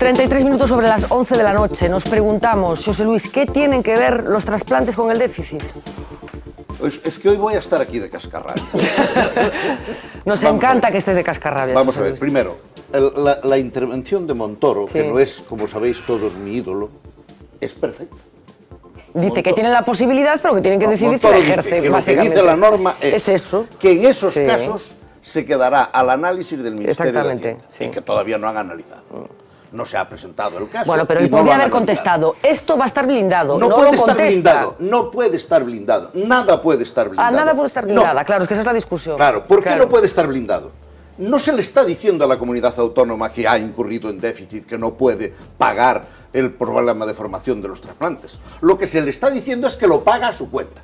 33 minutos sobre las 11 de la noche. Nos preguntamos, José Luis, ¿qué tienen que ver los trasplantes con el déficit? Pues es que hoy voy a estar aquí de cascarrabias. Nos encanta que estés de cascarrabias. Vamos a ver, primero, la intervención de Montoro, que no es, como sabéis todos, mi ídolo, es perfecta. Dice que tienen la posibilidad, pero que tienen que decidir si la ejerce, que básicamente. Lo que dice la norma es eso. Que en esos casos se quedará al análisis del Ministerio de Hacienda, sí. y que todavía no han analizado. No se ha presentado el caso. Bueno, pero él podría haber contestado, esto va a estar blindado. No puede estar blindado, no puede estar blindado. Nada puede estar blindado. Nada puede estar blindada, claro, es que esa es la discusión. Claro, ¿por qué no puede estar blindado? No se le está diciendo a la comunidad autónoma que ha incurrido en déficit, que no puede pagar el problema de formación de los trasplantes. Lo que se le está diciendo es que lo paga a su cuenta,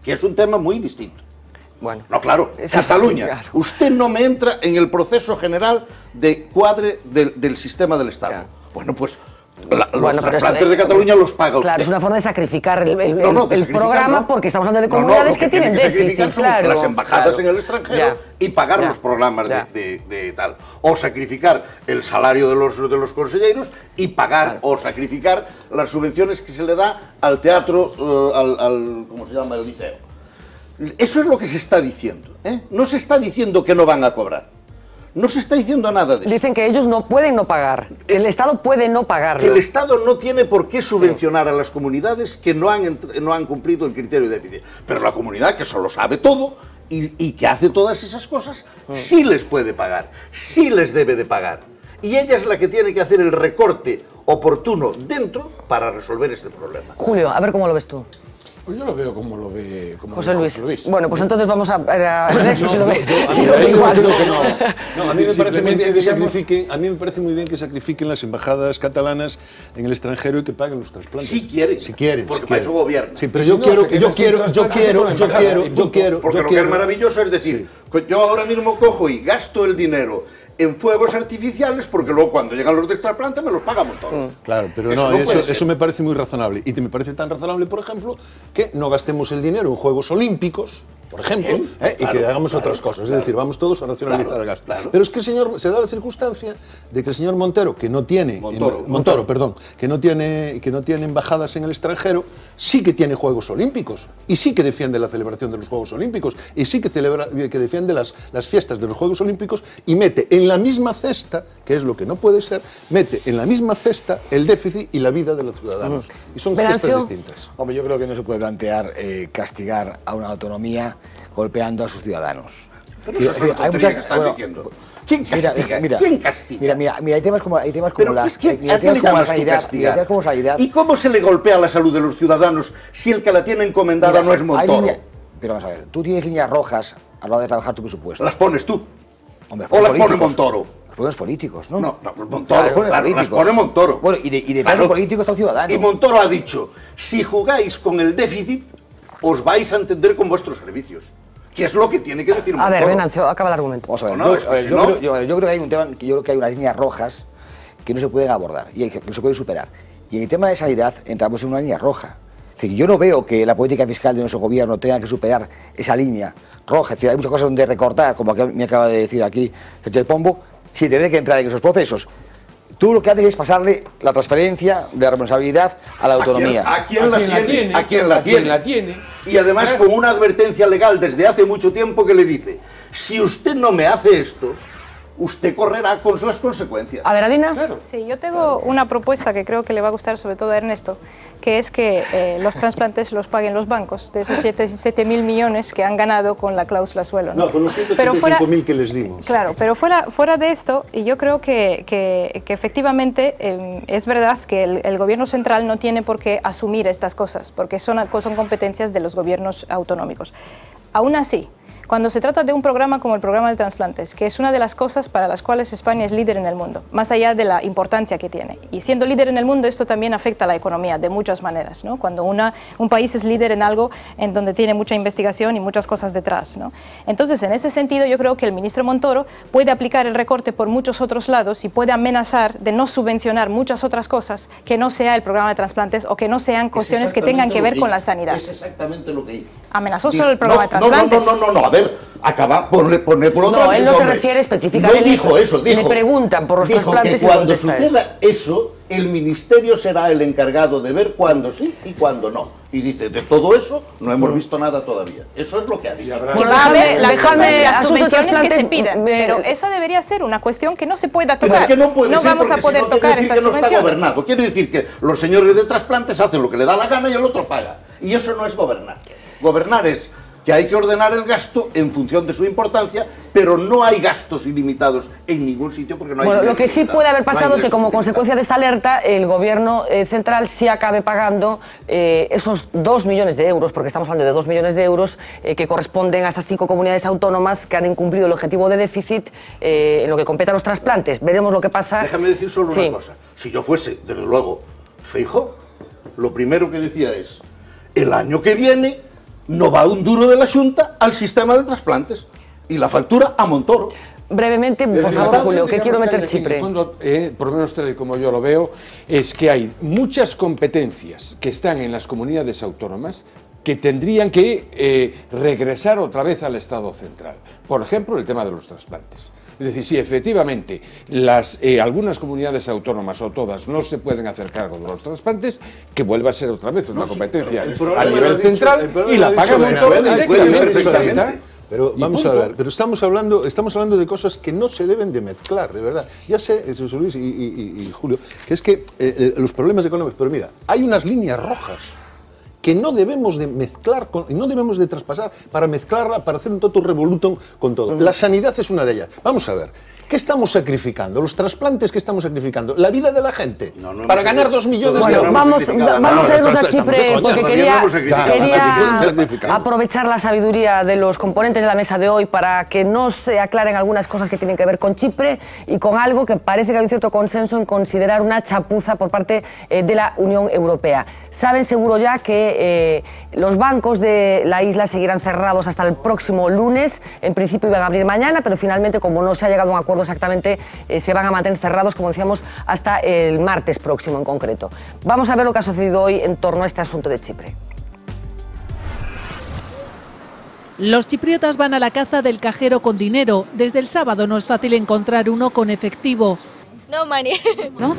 que es un tema muy distinto. Bueno, no, claro, Cataluña, claro. Usted no me entra en el proceso general de cuadre del sistema del Estado. Claro. Bueno, pues los trasplantes de Cataluña los paga usted. Claro, es una forma de sacrificar el programa, porque estamos hablando de comunidades que tienen déficit, claro. Las embajadas en el extranjero y pagar los programas de tal. O sacrificar el salario de los consejeros y pagar o sacrificar las subvenciones que se le da al teatro, ¿cómo se llama? El liceo. Eso es lo que se está diciendo, ¿eh? No se está diciendo que no van a cobrar. No se está diciendo nada de eso. Dicen que ellos no pueden no pagar. El Estado puede no pagarlo. Que el Estado no tiene por qué subvencionar a las comunidades que no han cumplido el criterio de déficit. Pero la comunidad, que solo sabe todo y que hace todas esas cosas, sí les puede pagar, sí les debe de pagar. Y ella es la que tiene que hacer el recorte oportuno dentro para resolver este problema. Julio, a ver cómo lo ves tú. Pues yo lo veo como lo ve José Luis. Bueno, pues entonces vamos a Ernesto, si lo ve. A mí me parece muy bien que sacrifiquen, sacrifiquen las embajadas catalanas en el extranjero y que paguen los trasplantes. Si quieren. Si quieren. Porque para eso gobierno. Sí, pero yo quiero. Porque lo que es maravilloso es decir, yo ahora mismo cojo y gasto el dinero en fuegos artificiales, porque luego cuando llegan los de trasplante me los pagamos todos. Claro, pero eso me parece muy razonable. Y me parece tan razonable, por ejemplo, que no gastemos el dinero en Juegos Olímpicos, por ejemplo, y que hagamos otras cosas. Es decir, vamos todos a racionalizar el gasto. Pero es que se da la circunstancia de que el señor Montero, que no tiene... Montoro, que no tiene embajadas en el extranjero, sí que tiene Juegos Olímpicos, y sí que defiende la celebración de los Juegos Olímpicos, y sí que defiende las fiestas de los Juegos Olímpicos, y mete en la misma cesta, que es lo que no puede ser, mete en la misma cesta el déficit y la vida de los ciudadanos. Y son cestas distintas. Hombre, yo creo que no se puede plantear castigar a una autonomía golpeando a sus ciudadanos. Pero eso es hay muchas, que están diciendo. ¿Quién castiga? ¿Quién castiga? Mira, hay temas como la sanidad. ¿Y cómo se le golpea la salud de los ciudadanos si el que la tiene encomendada no es Montoro? Pero vamos a ver, tú tienes líneas rojas a la hora de trabajar tu presupuesto. ¿Las pones tú? Hombre, ¿O las pone Montoro? Los poderes políticos, ¿no? No, Montoro, las pone Montoro. Bueno, y de políticos está el ciudadano. Y Montoro ha dicho, si jugáis con el déficit, os vais a entender con vuestros servicios. Que es lo que tiene que decir Montoro. A ver, Venancio, acaba el argumento. Vamos a ver, yo creo que hay un tema, yo creo que hay unas líneas rojas que no se pueden abordar y que no se pueden superar. Y en el tema de sanidad entramos en una línea roja. Es decir, yo no veo que la política fiscal de nuestro gobierno tenga que superar esa línea roja. Es decir, hay muchas cosas donde recortar, como me acaba de decir aquí Sánchez Pombo, sin tener que entrar en esos procesos. Tú lo que haces es pasarle la transferencia de responsabilidad a la autonomía. ¿A quién la tiene? Y además con una advertencia legal desde hace mucho tiempo que le dice, si usted no me hace esto, usted correrá con las consecuencias. A ver, Adina. Claro. Sí, yo tengo una propuesta que creo que le va a gustar sobre todo a Ernesto, que es que los trasplantes los paguen los bancos, de esos 7.000 millones que han ganado con la cláusula suelo. No, con los 185.000 que les dimos. Claro, pero fuera de esto, y yo creo que efectivamente es verdad que el gobierno central no tiene por qué asumir estas cosas, porque son competencias de los gobiernos autonómicos. Aún así, cuando se trata de un programa como el programa de trasplantes, que es una de las cosas para las cuales España es líder en el mundo, más allá de la importancia que tiene. Y siendo líder en el mundo, esto también afecta a la economía de muchas maneras, ¿no? Cuando un país es líder en algo en donde tiene mucha investigación y muchas cosas detrás, ¿no? Entonces, en ese sentido, yo creo que el ministro Montoro puede aplicar el recorte por muchos otros lados y puede amenazar de no subvencionar muchas otras cosas que no sea el programa de trasplantes o que no sean cuestiones que tengan que ver con la sanidad. Es exactamente lo que hizo. Amenazó solo el programa de trasplantes. No, a ver, acaba, ponle por otra vez. No, él no se refiere específicamente. No dijo eso, dijo. Le preguntan por los trasplantes que cuando suceda eso, el ministerio será el encargado de ver cuándo sí y cuándo no. Y dice, de todo eso no hemos visto nada todavía. Eso es lo que ha dicho. Que va a haber las cosas y las subvenciones que se pidan, pero esa debería ser una cuestión que no se pueda tocar. Pero es que no puede ser, vamos a poder tocar esas no subvenciones. Está gobernado. Quiere decir que los señores de trasplantes hacen lo que le da la gana y el otro paga. Y eso no es gobernar. Gobernar es que hay que ordenar el gasto en función de su importancia, pero no hay gastos ilimitados en ningún sitio porque no hay. Bueno, lo que sí puede haber pasado es que como consecuencia de esta alerta, el gobierno central sí acabe pagando esos 2 millones de euros, porque estamos hablando de 2 millones de euros que corresponden a esas 5 comunidades autónomas que han incumplido el objetivo de déficit en lo que compete a los trasplantes. Veremos lo que pasa. Déjame decir solo una cosa. Si yo fuese, desde luego, Feijóo, lo primero que decía es, el año que viene no va un duro de la Xunta al sistema de trasplantes y la factura a Montoro. Brevemente, por favor, Julio, que quiero meter Chipre. En el fondo, por lo menos tal y como yo lo veo, es que hay muchas competencias que están en las comunidades autónomas que tendrían que regresar otra vez al Estado central. Por ejemplo, el tema de los trasplantes. Es decir, si efectivamente algunas comunidades autónomas o todas no se pueden hacer cargo de los trasplantes, que vuelva a ser otra vez una competencia a nivel central y la pagamos todos directamente. Pero vamos a ver, pero estamos hablando de cosas que no se deben de mezclar, de verdad. Ya sé, José Luis y Julio, que es que los problemas económicos, pero mira, hay unas líneas rojas que no debemos de mezclar, no debemos de traspasar para mezclarla, para hacer un totum revolutum con todo. La sanidad es una de ellas. Vamos a ver, ¿qué estamos sacrificando? ¿Los trasplantes que estamos sacrificando? ¿La vida de la gente? Para ganar 2 millones de euros. Vamos a irnos a Chipre, porque quería aprovechar la sabiduría de los componentes de la mesa de hoy para que nos aclaren algunas cosas que tienen que ver con Chipre y con algo que parece que hay un cierto consenso en considerar una chapuza por parte de la Unión Europea. Saben seguro ya que los bancos de la isla seguirán cerrados hasta el próximo lunes. En principio iban a abrir mañana, pero finalmente, como no se ha llegado a un acuerdo exactamente, se van a mantener cerrados, como decíamos, hasta el martes próximo en concreto. Vamos a ver lo que ha sucedido hoy en torno a este asunto de Chipre. Los chipriotas van a la caza del cajero con dinero. Desde el sábado no es fácil encontrar uno con efectivo. No money. ¿No?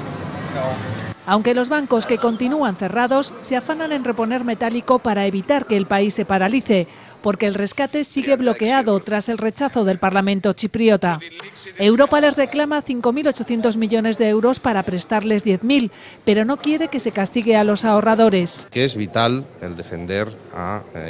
Aunque los bancos que continúan cerrados se afanan en reponer metálico para evitar que el país se paralice, porque el rescate sigue bloqueado tras el rechazo del Parlamento chipriota. Europa les reclama 5.800 millones de euros para prestarles 10.000, pero no quiere que se castigue a los ahorradores. Que es vital el defender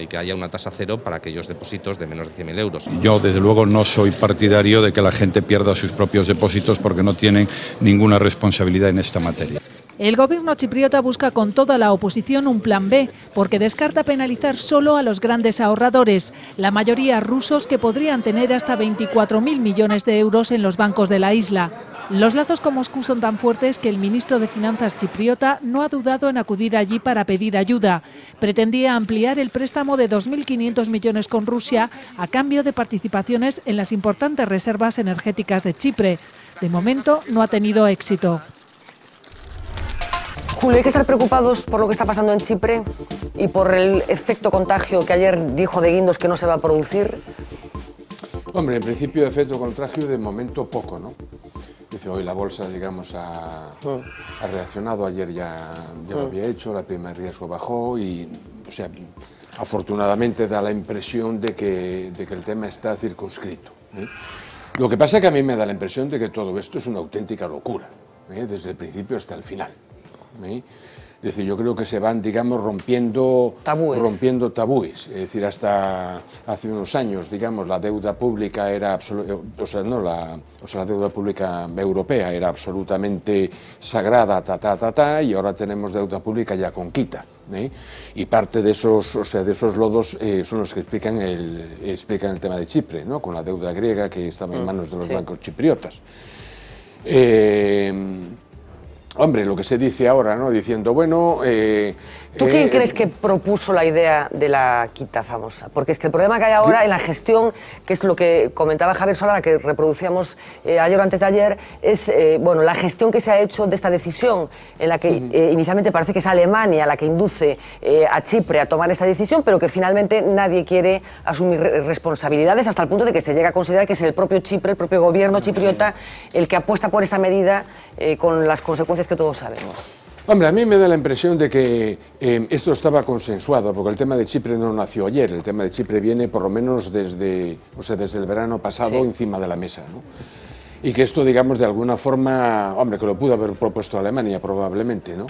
y que haya una tasa cero para aquellos depósitos de menos de 100.000 euros. Yo, desde luego, no soy partidario de que la gente pierda sus propios depósitos porque no tienen ninguna responsabilidad en esta materia. El gobierno chipriota busca con toda la oposición un plan B, porque descarta penalizar solo a los grandes ahorradores, la mayoría rusos que podrían tener hasta 24.000 millones de euros en los bancos de la isla. Los lazos con Moscú son tan fuertes que el ministro de Finanzas chipriota no ha dudado en acudir allí para pedir ayuda. Pretendía ampliar el préstamo de 2.500 millones con Rusia a cambio de participaciones en las importantes reservas energéticas de Chipre. De momento no ha tenido éxito. Julio, hay que estar preocupados por lo que está pasando en Chipre y por el efecto contagio que ayer dijo de Guindos que no se va a producir. Hombre, en principio efecto contagio de momento poco, ¿no? Dice, hoy la bolsa, digamos, ha reaccionado, ayer ya lo había hecho, la prima de riesgo bajó y, o sea, afortunadamente da la impresión de que el tema está circunscrito, ¿eh? Lo que pasa es que a mí me da la impresión de que todo esto es una auténtica locura, desde el principio hasta el final. Es decir, yo creo que se van, digamos, rompiendo tabúes. Es decir, hasta hace unos años, digamos, la deuda pública era la deuda pública europea era absolutamente sagrada, y ahora tenemos deuda pública ya con quita. Y parte de esos, lodos son los que explican el tema de Chipre, ¿no? Con la deuda griega que estaba en manos de los bancos chipriotas. Hombre, lo que se dice ahora, ¿no? Diciendo, bueno... ¿Tú quién crees que propuso la idea de la quita famosa? Porque es que el problema que hay ahora en la gestión, que es lo que comentaba Javier Solana, que reproducíamos ayer o antes de ayer, es bueno, la gestión que se ha hecho de esta decisión, en la que inicialmente parece que es Alemania la que induce a Chipre a tomar esta decisión, pero que finalmente nadie quiere asumir responsabilidades, hasta el punto de que se llega a considerar que es el propio Chipre, el propio gobierno chipriota, el que apuesta por esta medida con las consecuencias que todos sabemos. Hombre, a mí me da la impresión de que esto estaba consensuado, porque el tema de Chipre no nació ayer, el tema de Chipre viene por lo menos desde el verano pasado encima de la mesa, ¿no? Y que esto, digamos, de alguna forma, hombre, que lo pudo haber propuesto Alemania probablemente, ¿no?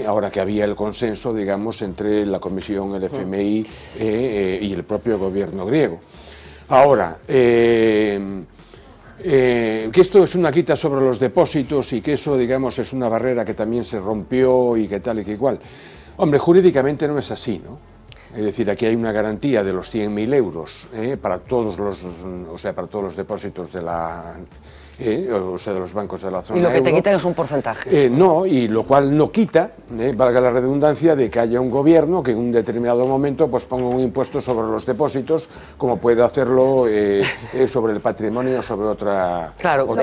Ahora que había el consenso, digamos, entre la Comisión, el FMI y el propio gobierno griego. Ahora, que esto es una quita sobre los depósitos y que eso, digamos, es una barrera que también se rompió y que tal y que igual. Hombre, jurídicamente no es así, ¿no? Es decir, aquí hay una garantía de los 100.000 euros para todos los depósitos de la... de los bancos de la zona euro. Y lo que te quitan es un porcentaje. No, y lo cual no quita, valga la redundancia, de que haya un gobierno que en un determinado momento pues ponga un impuesto sobre los depósitos, como puede hacerlo sobre el patrimonio o sobre otra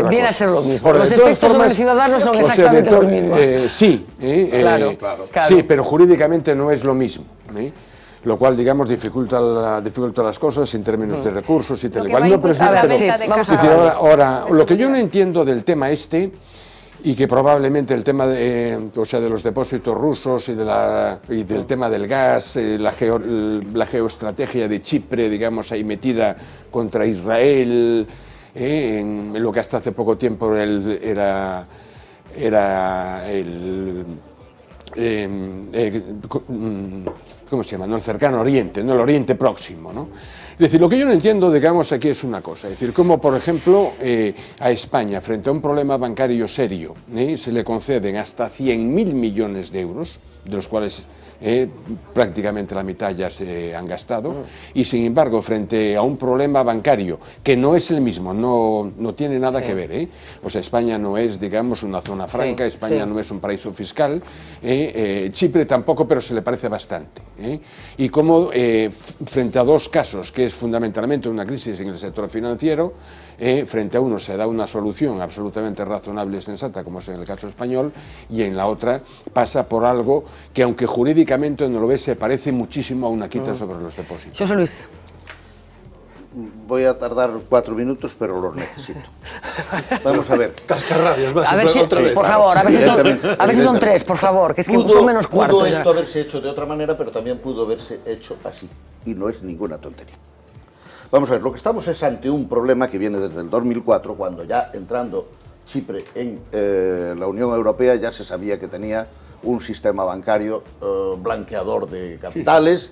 viene cosa. A ser lo mismo. Por los efectos sobre el ciudadano son exactamente los mismos. Sí, sí, pero jurídicamente no es lo mismo. Lo cual, digamos, dificulta las cosas en términos de recursos y tal. Igual no, pero ahora, lo que yo no entiendo del tema y que probablemente el tema de los depósitos rusos y del tema del gas, la geoestrategia de Chipre, digamos, ahí metida contra Israel, en lo que hasta hace poco tiempo era el... ¿cómo se llama? No el cercano Oriente, no el Oriente Próximo, ¿no? Es decir, lo que yo no entiendo, digamos, aquí es una cosa, es decir, como por ejemplo a España, frente a un problema bancario serio, se le conceden hasta 100.000 millones de euros, de los cuales prácticamente la mitad ya se han gastado, y sin embargo, frente a un problema bancario que no es el mismo, no tiene nada que ver, o sea, España no es, digamos, una zona franca, España no es un paraíso fiscal, Chipre tampoco, pero se le parece bastante, y como frente a dos casos, que es fundamentalmente una crisis en el sector financiero, frente a uno se da una solución absolutamente razonable y sensata, como es en el caso español, y en la otra pasa por algo que, aunque jurídicamente no lo ves, se parece muchísimo a una quita sobre los depósitos. José Luis. Voy a tardar 4 minutos, pero los necesito. Vamos a ver. Cascarrabias, vas a ver si, otra vez. Por favor, a ver si son 3, por favor, que es que son menos cuarto. Pudo esto haberse hecho de otra manera, pero también pudo haberse hecho así. Y no es ninguna tontería. Vamos a ver, lo que estamos es ante un problema que viene desde el 2004, cuando ya entrando Chipre en la Unión Europea ya se sabía que tenía un sistema bancario blanqueador de capitales,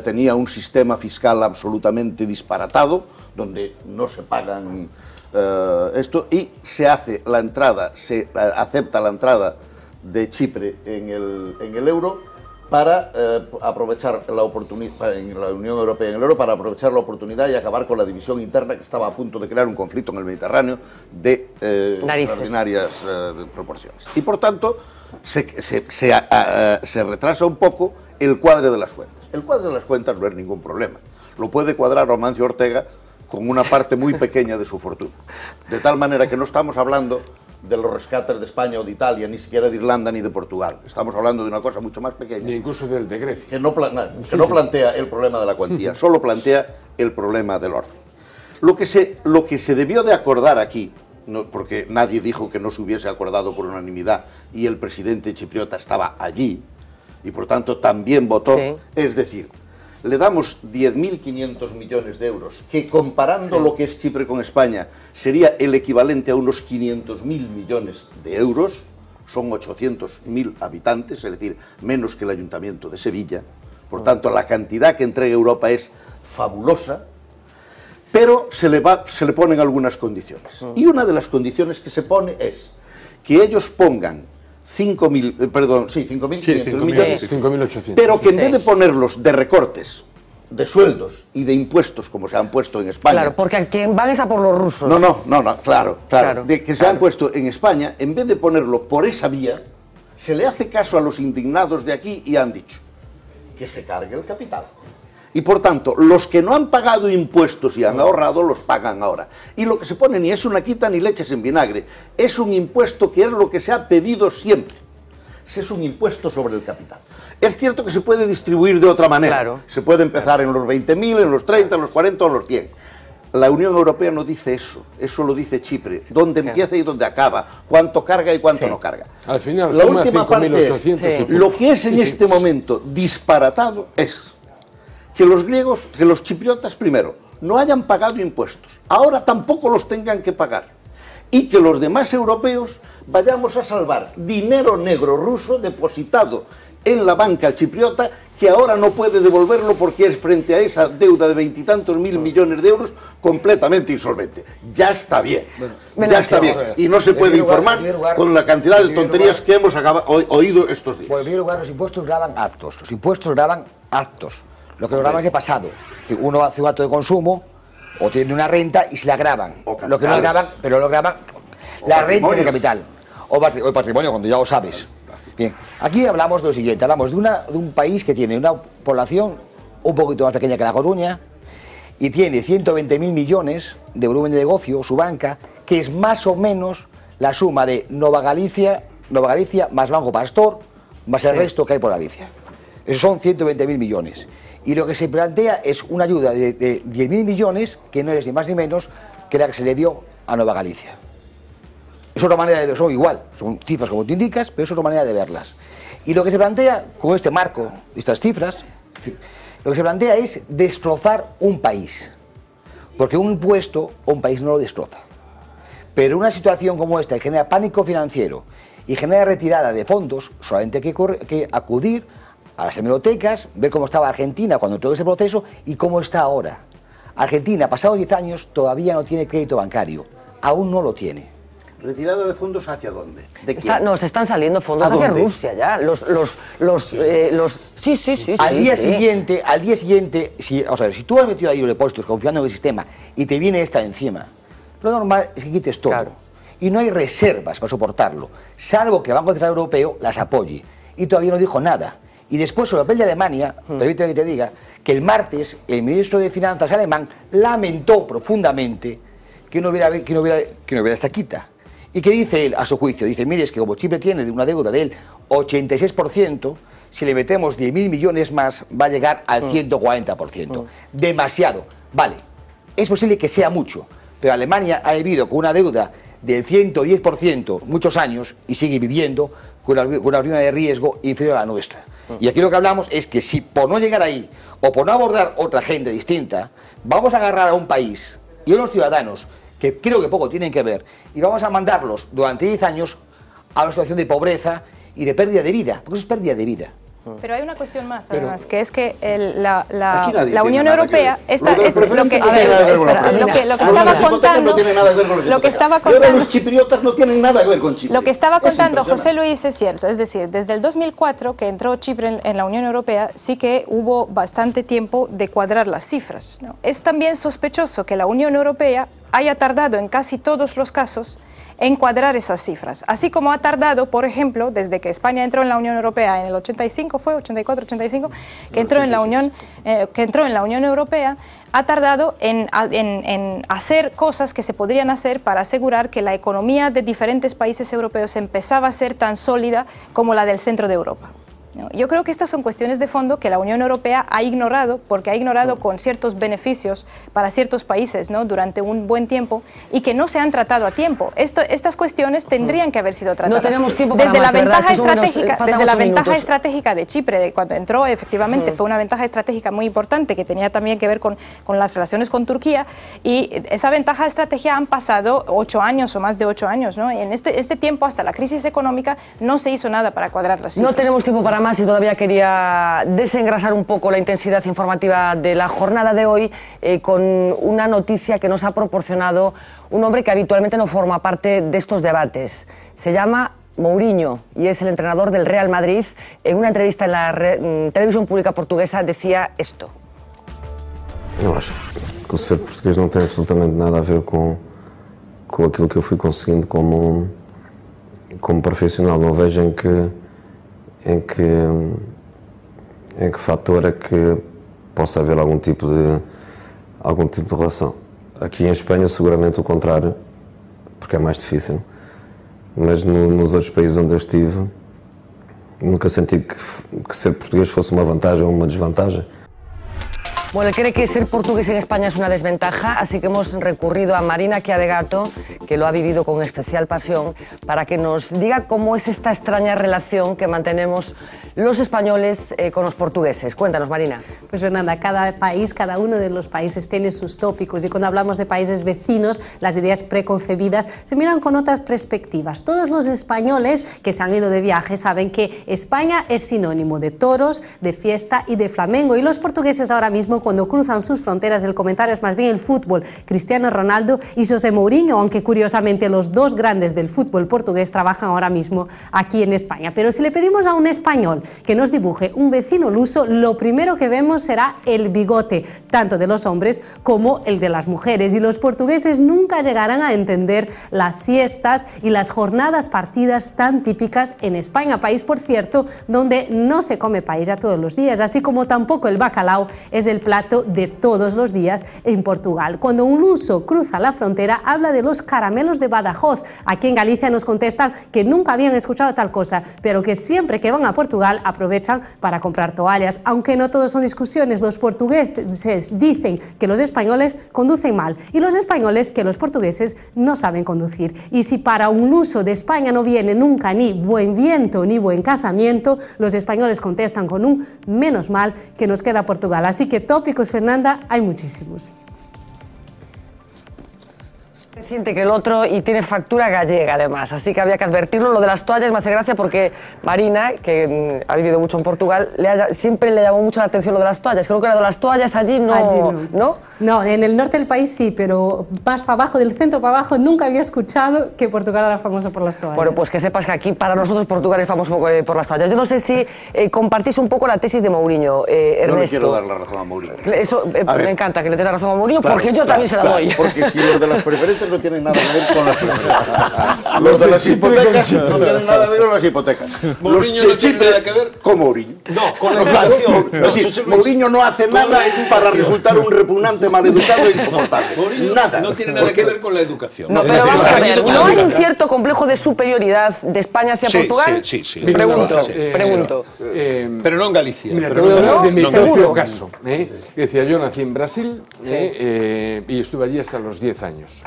tenía un sistema fiscal absolutamente disparatado, donde no se pagan esto, y se hace la entrada, se acepta la entrada de Chipre en el euro para aprovechar la oportunidad, en la Unión Europea, en el euro, para aprovechar la oportunidad y acabar con la división interna que estaba a punto de crear un conflicto en el Mediterráneo de extraordinarias proporciones. Y por tanto, se retrasa un poco el cuadre de las cuentas. El cuadre de las cuentas no es ningún problema. Lo puede cuadrar Amancio Ortega con una parte muy pequeña de su fortuna. De tal manera que no estamos hablando de los rescates de España o de Italia, ni siquiera de Irlanda ni de Portugal. Estamos hablando de una cosa mucho más pequeña. E incluso del de Grecia. Que no plantea el problema de la cuantía, solo plantea el problema del orden. Lo que se debió de acordar aquí, porque nadie dijo que no se hubiese acordado por unanimidad y el presidente chipriota estaba allí y por tanto también votó, es decir, le damos 10.500 millones de euros, que comparando lo que es Chipre con España sería el equivalente a unos 500.000 millones de euros, son 800.000 habitantes, es decir, menos que el Ayuntamiento de Sevilla, por tanto la cantidad que entrega Europa es fabulosa, pero se le ponen algunas condiciones. Y una de las condiciones que se pone es que ellos pongan 5.500 millones, 5.800. pero que en vez de ponerlos de recortes de sueldos y de impuestos como se han puesto en España. Claro, porque a quien van es a por los rusos. Claro. De que se han puesto en España, en vez de ponerlo por esa vía, se le hace caso a los indignados de aquí y han dicho que se cargue el capital. Y por tanto, los que no han pagado impuestos y han ahorrado, los pagan ahora. Y lo que se pone ni es una quita ni leches en vinagre, es un impuesto que es lo que se ha pedido siempre. Es un impuesto sobre el capital. Es cierto que se puede distribuir de otra manera. Claro. Se puede empezar en los 20.000, en los 30, en los 40 o en los 100. La Unión Europea no dice eso. Eso lo dice Chipre. Dónde empieza y dónde acaba. Cuánto carga y cuánto no carga. Al final, la última parte es, lo que es en este momento disparatado es que los griegos, que los chipriotas primero, no hayan pagado impuestos. Ahora tampoco los tengan que pagar. Y que los demás europeos vayamos a salvar dinero negro ruso depositado en la banca chipriota, que ahora no puede devolverlo porque es frente a esa deuda de 20 y tantos mil millones de euros completamente insolvente. Ya está bien, ya está bien. Y no se puede informar con la cantidad de tonterías que hemos oído estos días. Por el primer lugar, los impuestos graban actos. Los impuestos graban actos. Lo que lo graban es de pasado. Uno hace un acto de consumo o tiene una renta y se la graban. Lo que no graban, pero lo graban la renta de capital. O patrimonio, cuando ya lo sabes. Bien, aquí hablamos de lo siguiente, hablamos de un país que tiene una población un poquito más pequeña que La Coruña y tiene 120.000 millones de volumen de negocio, su banca, que es más o menos la suma de Nova Galicia más Banco Pastor, más el resto que hay por Galicia. Esos son 120.000 millones. Y lo que se plantea es una ayuda de 10.000 millones, que no es ni más ni menos que la que se le dio a Nova Galicia. Es otra manera de verlo, son igual, son cifras como tú indicas, pero es otra manera de verlas. Y lo que se plantea con este marco, estas cifras, lo que se plantea es destrozar un país. Porque un impuesto un país no lo destroza. Pero una situación como esta que genera pánico financiero y genera retirada de fondos, solamente hay que acudir a las hemerotecas, ver cómo estaba Argentina cuando todo ese proceso y cómo está ahora. Argentina, pasados 10 años, todavía no tiene crédito bancario. Aún no lo tiene. ¿Retirada de fondos hacia dónde? ¿De quién? No, se están saliendo fondos hacia Rusia ya. Sí. Al día siguiente, si tú has metido ahí los depósitos confiando en el sistema y te viene esta encima, lo normal es que quites todo. Claro. Y no hay reservas para soportarlo, salvo que el Banco Central Europeo las apoye. Y todavía no dijo nada. Y después, sobre el papel de Alemania, permíteme que te diga, que el martes el ministro de Finanzas alemán lamentó profundamente que no hubiera esta quita. ¿Y qué dice él a su juicio? Dice, mire, es que como Chipre tiene una deuda del 86%, si le metemos 10.000 millones más, va a llegar al 140%. Demasiado. Vale, es posible que sea mucho, pero Alemania ha vivido con una deuda del 110% muchos años y sigue viviendo con una prima de riesgo inferior a la nuestra. Y aquí lo que hablamos es que si por no llegar ahí o por no abordar otra agenda distinta, vamos a agarrar a un país y a unos ciudadanos que creo que poco tienen que ver, y vamos a mandarlos durante 10 años a una situación de pobreza y de pérdida de vida, porque eso es pérdida de vida. Pero hay una cuestión más, además, que es que la Unión Europea lo que estaba contando los chipriotas no tienen nada que ver con Chipre. Lo que estaba contando José Luis es cierto, es decir, desde el 2004 que entró Chipre en la Unión Europea, sí que hubo bastante tiempo de cuadrar las cifras, ¿no? Es también sospechoso que la Unión Europea haya tardado en casi todos los casos en cuadrar esas cifras, así como ha tardado, por ejemplo, desde que España entró en la Unión Europea en el 85, fue 84, 85, que entró en la Unión Europea, ha tardado en hacer cosas que se podrían hacer para asegurar que la economía de diferentes países europeos empezaba a ser tan sólida como la del centro de Europa. Yo creo que estas son cuestiones de fondo que la Unión Europea ha ignorado, porque ha ignorado con ciertos beneficios para ciertos países, ¿no?, durante un buen tiempo, y que no se han tratado a tiempo. Estas cuestiones tendrían que haber sido tratadas. No tenemos tiempo para más, desde la ventaja estratégica de Chipre, cuando entró, efectivamente, fue una ventaja estratégica muy importante que tenía también que ver con las relaciones con Turquía, y esa ventaja estratégica han pasado 8 años o más de 8 años, ¿no? Y en este tiempo, hasta la crisis económica, no se hizo nada para cuadrar las cifras. No tenemos tiempo para más y todavía quería desengrasar un poco la intensidad informativa de la jornada de hoy con una noticia que nos ha proporcionado un hombre que habitualmente no forma parte de estos debates. Se llama Mourinho y es el entrenador del Real Madrid. En una entrevista en la televisión pública portuguesa decía esto. Eu acho que o ser português não tem absolutamente nada a ver com aquilo que eu fui conseguindo como profissional. Não vejo em que fator é que possa haver algum tipo de relação. Aqui em Espanha seguramente o contrário, porque é mais difícil, mas nos outros países onde eu estive nunca senti que ser portugués fosse uma vantagem ou uma desvantagem. Bueno, él cree que ser portugués en España es una desventaja, así que hemos recurrido a Marina Chiadegato, que lo ha vivido con especial pasión, para que nos diga cómo es esta extraña relación que mantenemos los españoles con los portugueses. Cuéntanos, Marina. Pues Fernanda, cada país, cada uno de los países tiene sus tópicos y cuando hablamos de países vecinos, las ideas preconcebidas se miran con otras perspectivas. Todos los españoles que se han ido de viaje saben que España es sinónimo de toros, de fiesta y de flamenco, y los portugueses ahora mismo cuando cruzan sus fronteras el comentario es más bien el fútbol, Cristiano Ronaldo y José Mourinho, aunque curiosamente los dos grandes del fútbol portugués trabajan ahora mismo aquí en España. Pero si le pedimos a un español que nos dibuje un vecino luso, lo primero que vemos será el bigote, tanto de los hombres como el de las mujeres, y los portugueses nunca llegarán a entender las siestas y las jornadas partidas tan típicas en España, país por cierto donde no se come paella todos los días, así como tampoco el bacalao es el plato de todos los días en Portugal. Cuando un luso cruza la frontera habla de los caramelos de Badajoz. Aquí en Galicia nos contestan que nunca habían escuchado tal cosa, pero que siempre que van a Portugal aprovechan para comprar toallas. Aunque no todo son discusiones, los portugueses dicen que los españoles conducen mal y los españoles que los portugueses no saben conducir. Y si para un luso de España no viene nunca ni buen viento ni buen casamiento, los españoles contestan con un menos mal que nos queda Portugal. Así que tópicos, Fernanda, hay muchísimos. Siente que el otro y tiene factura gallega además, así que había que advertirlo. Lo de las toallas me hace gracia porque Marina, que ha vivido mucho en Portugal, siempre le llamó mucho la atención lo de las toallas. Creo que lo de las toallas allí no. No, en el norte del país sí, pero más para abajo, del centro para abajo, nunca había escuchado que Portugal era famoso por las toallas. Bueno, pues que sepas que aquí para nosotros Portugal es famoso por las toallas. Yo no sé si compartís un poco la tesis de Mourinho, Ernesto. No le quiero dar la razón a Mourinho. Eso me encanta que le des la razón a Mourinho, claro, porque yo también se la doy. Porque si los de las preferentes no tienen nada que ver con las preferentes. Los de las hipotecas no tienen nada que ver con las hipotecas. Mourinho no tiene nada que ver con Mourinho. No, con la educación. Es decir, Mourinho no hace nada para resultar un repugnante, maleducado e insoportable. Mourinho nada. No tiene nada que ver con la educación. No, pero vamos a ver, ¿no hay un cierto complejo de superioridad de España hacia Portugal? Sí. Pregunto. Pero no en Galicia. Mira, te voy a hablar de mi propio caso. Decía, yo nací en Brasil y estuve allí hasta los 10 años.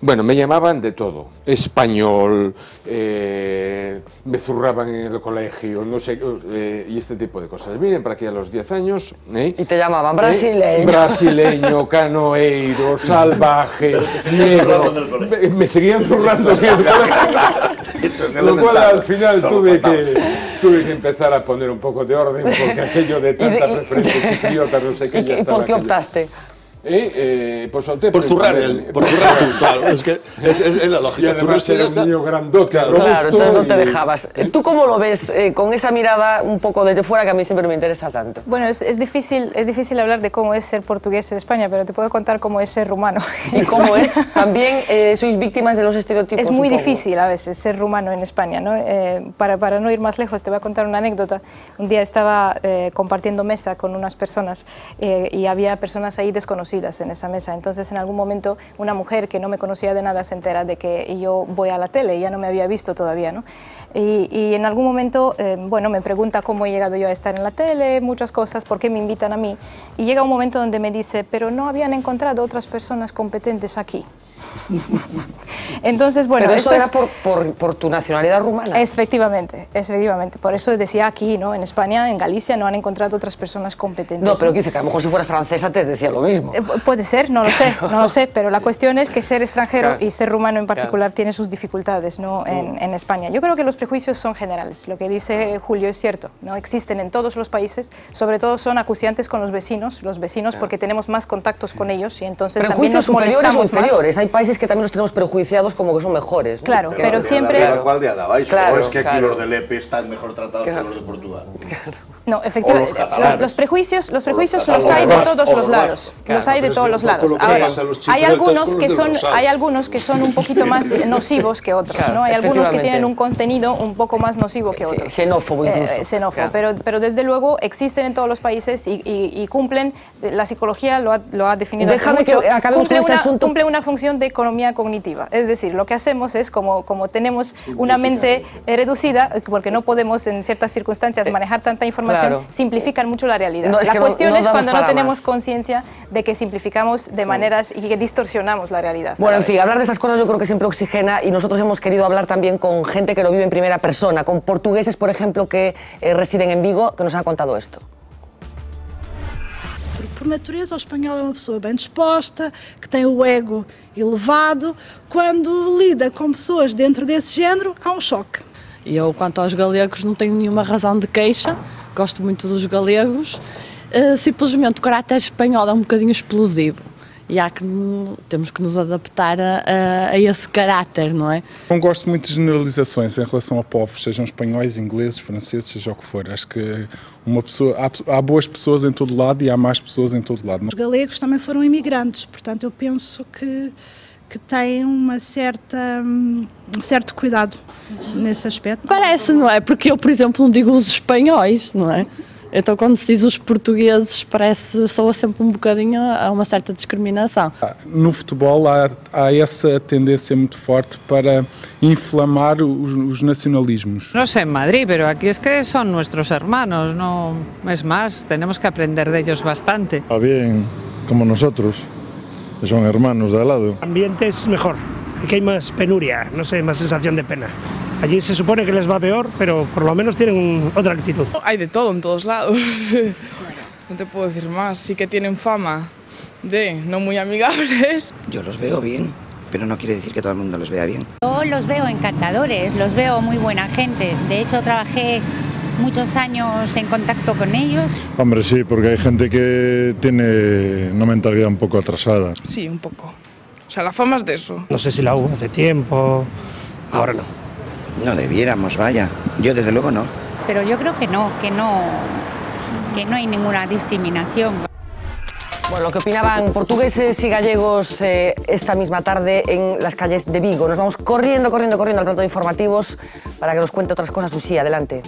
Bueno, me llamaban de todo, español, me zurraban en el colegio, no sé, y este tipo de cosas. Vine para aquí a los 10 años. Y te llamaban brasileño. Brasileño, canoeiro, salvaje, negro. Me seguían zurrando en el colegio. Lo cual al final tuve que empezar a poner un poco de orden, porque aquello de tanta preferencia chipriota, no sé qué, ya estaba. ¿Y por qué optaste? Pues opté por zurrar claro, es que es la lógica. Y además era un niño grandote, claro, entonces no te dejabas. ¿Tú cómo lo ves con esa mirada un poco desde fuera que a mí siempre me interesa tanto? Bueno, es difícil hablar de cómo es ser portugués en España, pero te puedo contar cómo es ser rumano. ¿Y cómo es? También sois víctimas de los estereotipos. Es muy difícil a veces ser rumano en España, ¿no? Para no ir más lejos, te voy a contar una anécdota. Un día estaba compartiendo mesa con unas personas y había personas ahí desconocidas en esa mesa. Entonces, en algún momento, una mujer que no me conocía de nada se entera de que yo voy a la tele y ya no me había visto todavía, ¿no? Y en algún momento, bueno, me pregunta cómo he llegado yo a estar en la tele, muchas cosas, por qué me invitan a mí. Y llega un momento donde me dice, pero no habían encontrado otras personas competentes aquí. Entonces, bueno, pero eso era por tu nacionalidad rumana. Efectivamente. Por eso decía aquí, ¿no? En España, en Galicia, no han encontrado otras personas competentes. No, pero dice que a lo mejor si fueras francesa te decía lo mismo. Puede ser, no lo sé, pero la cuestión es que ser extranjero y ser rumano en particular tiene sus dificultades, ¿no? En España. Yo creo que los prejuicios son generales. Lo que dice Julio es cierto, ¿no? Existen en todos los países, sobre todo son acuciantes con los vecinos porque tenemos más contactos con ellos y entonces también nos molestamos más. Hay países que también los tenemos prejuiciados como que son mejores, ¿no? Claro, pero siempre... ¿Cuál de Adabais? ¿O es que aquí los de Lepe están mejor tratados que los de Portugal? Claro. No, efectivamente, los prejuicios los hay de todos los lados. Los hay de todos los lados. Ahora, hay algunos que son un poquito más nocivos que otros, ¿no? Hay algunos que tienen un contenido un poco más nocivo que otros. Xenófobo incluso. Xenófobo, pero desde luego existen en todos los países y cumplen, la psicología lo ha definido hace mucho, cumple una función de economía cognitiva. Es decir, lo que hacemos es, como tenemos una mente reducida, porque no podemos en ciertas circunstancias manejar tanta información, simplifican mucho la realidad. La cuestión es cuando no tenemos conciencia de que simplificamos de maneras y que distorsionamos la realidad. Bueno, en fin, hablar de estas cosas yo creo que siempre oxigena, y nosotros hemos querido hablar también con gente que lo vive en primera persona, con portugueses, por ejemplo, que residen en Vigo, que nos han contado esto. Por natureza, o espanhol é uma pessoa bem disposta, que tem o ego elevado. Quando lida com pessoas dentro desse género, há um choque. E eu, quanto aos galegos, não tenho nenhuma razão de queixa, gosto muito dos galegos, simplesmente o caráter espanhol é um bocadinho explosivo e temos que nos adaptar a esse caráter, não é? Não gosto muito de generalizações em relação a povos, sejam espanhóis, ingleses, franceses, seja o que for. Acho que há boas pessoas em todo lado e há más pessoas em todo lado. Os galegos também foram imigrantes, portanto eu penso que tem um certo cuidado nesse aspecto. Parece, não é? Porque eu, por exemplo, não digo os espanhóis, não é? Então, quando se diz os portugueses, soa sempre um bocadinho a uma certa discriminação. No futebol há essa tendência muito forte para inflamar os nacionalismos. No sé en Madrid, pero aquí es que son nuestros hermanos, no es más, tenemos que aprender de ellos bastante. Va bien, como nosotros. Son hermanos de al lado. El ambiente es mejor, aquí hay más penuria, no sé, más sensación de pena. Allí se supone que les va peor, pero por lo menos tienen otra actitud. Hay de todo en todos lados, no te puedo decir más, sí que tienen fama de no muy amigables. Yo los veo bien, pero no quiere decir que todo el mundo los vea bien. Yo los veo encantadores, los veo muy buena gente, de hecho trabajé muchos años en contacto con ellos. Hombre, sí, porque hay gente que tiene una mentalidad un poco atrasada. Sí, un poco. O sea, la fama es de eso. No sé si la hubo hace tiempo, ahora no. No debiéramos, vaya. Yo desde luego no. Pero yo creo que no hay ninguna discriminación. Bueno, lo que opinaban portugueses y gallegos esta misma tarde en las calles de Vigo. Nos vamos corriendo al plato de informativos para que nos cuente otras cosas. Uxía, adelante.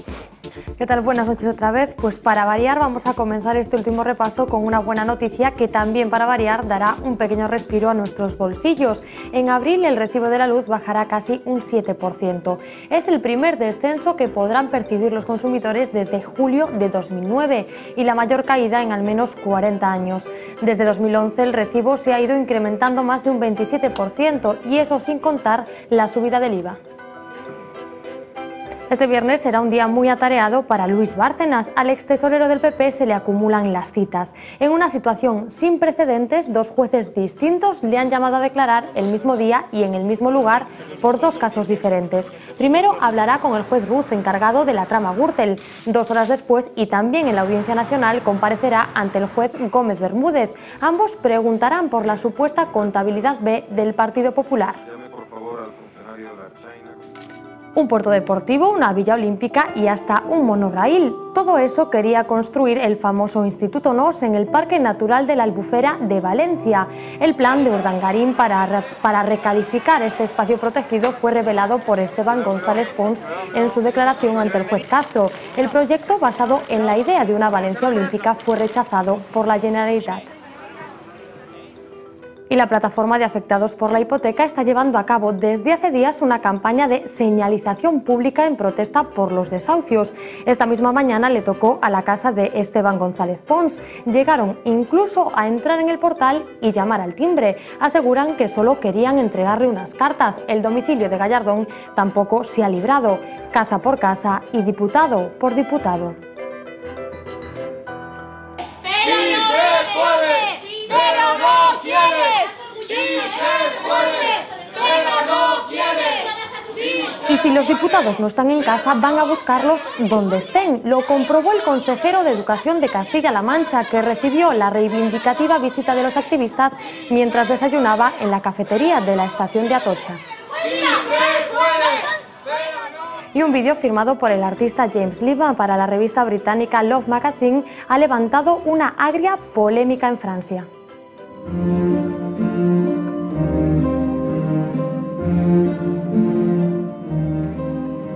¿Qué tal? Buenas noches otra vez. Pues para variar vamos a comenzar este último repaso con una buena noticia que también para variar dará un pequeño respiro a nuestros bolsillos. En abril el recibo de la luz bajará casi un 7%. Es el primer descenso que podrán percibir los consumidores desde julio de 2009 y la mayor caída en al menos 40 años. Desde 2011 el recibo se ha ido incrementando más de un 27% y eso sin contar la subida del IVA. Este viernes será un día muy atareado para Luis Bárcenas. Al extesorero del PP se le acumulan las citas. En una situación sin precedentes, dos jueces distintos le han llamado a declarar el mismo día y en el mismo lugar por dos casos diferentes. Primero hablará con el juez Ruz, encargado de la trama Gürtel. 2 horas después, y también en la Audiencia Nacional, comparecerá ante el juez Gómez Bermúdez. Ambos preguntarán por la supuesta contabilidad B del Partido Popular. Un puerto deportivo, una villa olímpica y hasta un monorraíl. Todo eso quería construir el famoso Instituto Nos en el Parque Natural de la Albufera de Valencia. El plan de Urdangarín para recalificar este espacio protegido fue revelado por Esteban González Pons en su declaración ante el juez Castro. El proyecto, basado en la idea de una Valencia olímpica, fue rechazado por la Generalitat. Y la plataforma de afectados por la hipoteca está llevando a cabo desde hace días una campaña de señalización pública en protesta por los desahucios. Esta misma mañana le tocó a la casa de Esteban González Pons. Llegaron incluso a entrar en el portal y llamar al timbre. Aseguran que solo querían entregarle unas cartas. El domicilio de Gallardón tampoco se ha librado. Casa por casa y diputado por diputado. ¡Pero no quieres! ¡Sí se puede! ¡Pero no quieres! Y si los diputados no están en casa, van a buscarlos donde estén. Lo comprobó el consejero de Educación de Castilla-La Mancha, que recibió la reivindicativa visita de los activistas mientras desayunaba en la cafetería de la estación de Atocha. ¡Sí se puede! Y un vídeo firmado por el artista James Livan para la revista británica Love Magazine ha levantado una agria polémica en Francia.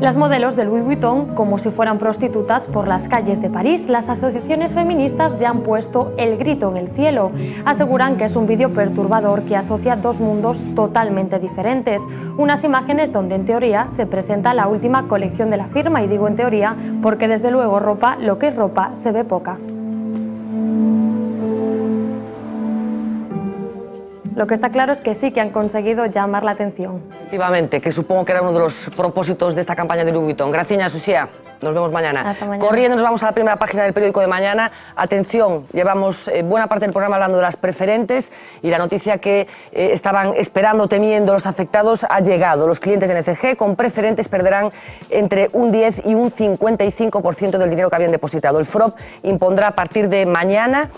Las modelos de Louis Vuitton como si fueran prostitutas por las calles de París. Las asociaciones feministas ya han puesto el grito en el cielo. Aseguran que es un vídeo perturbador que asocia dos mundos totalmente diferentes. Unas imágenes donde en teoría se presenta la última colección de la firma, y digo en teoría porque desde luego ropa, lo que es ropa, se ve poca. Lo que está claro es que sí que han conseguido llamar la atención. Efectivamente, que supongo que era uno de los propósitos de esta campaña de Louis Vuitton. Gracias, Susia. Nos vemos mañana. Hasta mañana. Corriendo, nos vamos a la primera página del periódico de mañana. Atención, llevamos buena parte del programa hablando de las preferentes y la noticia que estaban esperando, temiendo los afectados ha llegado. Los clientes de NCG con preferentes perderán entre un 10 y un 55% del dinero que habían depositado. El FROP impondrá a partir de mañana,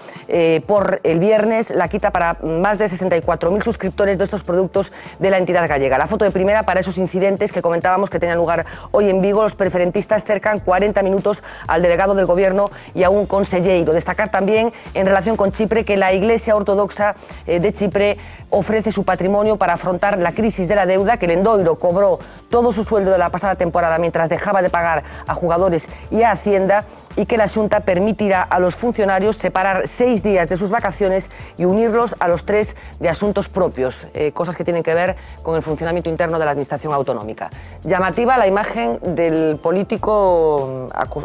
por el viernes, la quita para más de 64.000 suscriptores de estos productos de la entidad gallega. La foto de primera para esos incidentes que comentábamos que tenían lugar hoy en Vigo. Los preferentistas cercan 40 minutos al delegado del Gobierno y a un consellero. Destacar también, en relación con Chipre, que la Iglesia Ortodoxa de Chipre ofrece su patrimonio para afrontar la crisis de la deuda, que el Endoiro cobró todo su sueldo de la pasada temporada mientras dejaba de pagar a jugadores y a Hacienda, y que la Xunta permitirá a los funcionarios separar 6 días de sus vacaciones y unirlos a los 3 de asuntos propios, cosas que tienen que ver con el funcionamiento interno de la Administración autonómica. Llamativa la imagen del político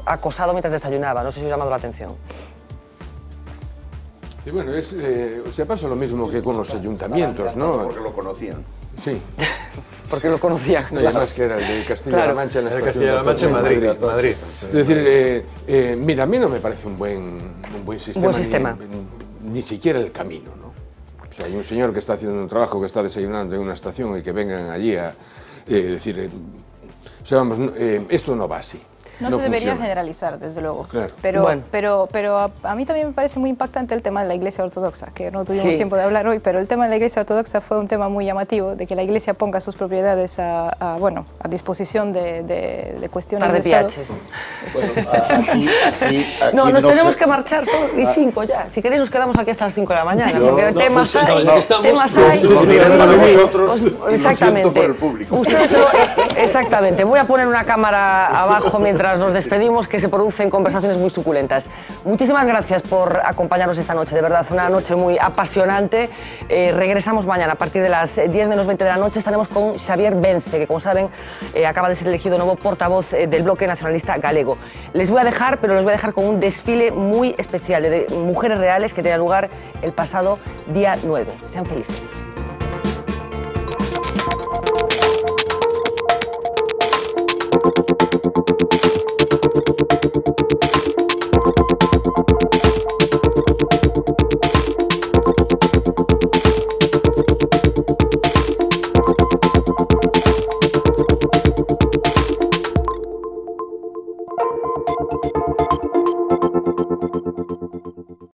acosado mientras desayunaba, no sé si os ha llamado la atención. Y bueno, se pasa lo mismo que con los ayuntamientos, ¿no? Porque lo conocían. Sí. Porque lo conocían. No, y además que era el de Castilla-La Mancha en la estación. Castilla-La Mancha en Madrid. Es decir, mira, a mí no me parece un buen sistema. Buen sistema. Ni siquiera el camino, ¿no? O sea, hay un señor que está haciendo un trabajo, que está desayunando en una estación y que vengan allí a decir... o sea, vamos, esto no va así. No se debería generalizar, desde luego. Claro. Pero a mí también me parece muy impactante el tema de la Iglesia Ortodoxa, que no tuvimos tiempo de hablar hoy, pero el tema de la Iglesia Ortodoxa fue un tema muy llamativo, de que la Iglesia ponga sus propiedades a disposición de cuestiones de Estado. Bueno, nos tenemos que marchar, son y 5 ya. Si queréis nos quedamos aquí hasta las 5 de la mañana, porque temas hay. Exactamente. Exactamente. Voy a poner una cámara abajo mientras nos despedimos, que se producen conversaciones muy suculentas. Muchísimas gracias por acompañarnos esta noche, de verdad, una noche muy apasionante. Regresamos mañana a partir de las 10 menos 20 de la noche. Estaremos con Xavier Vence, que como saben acaba de ser elegido nuevo portavoz del Bloque Nacionalista Galego. Les voy a dejar, pero les voy a dejar con un desfile muy especial de mujeres reales que tenía lugar el pasado día 9. Sean felices.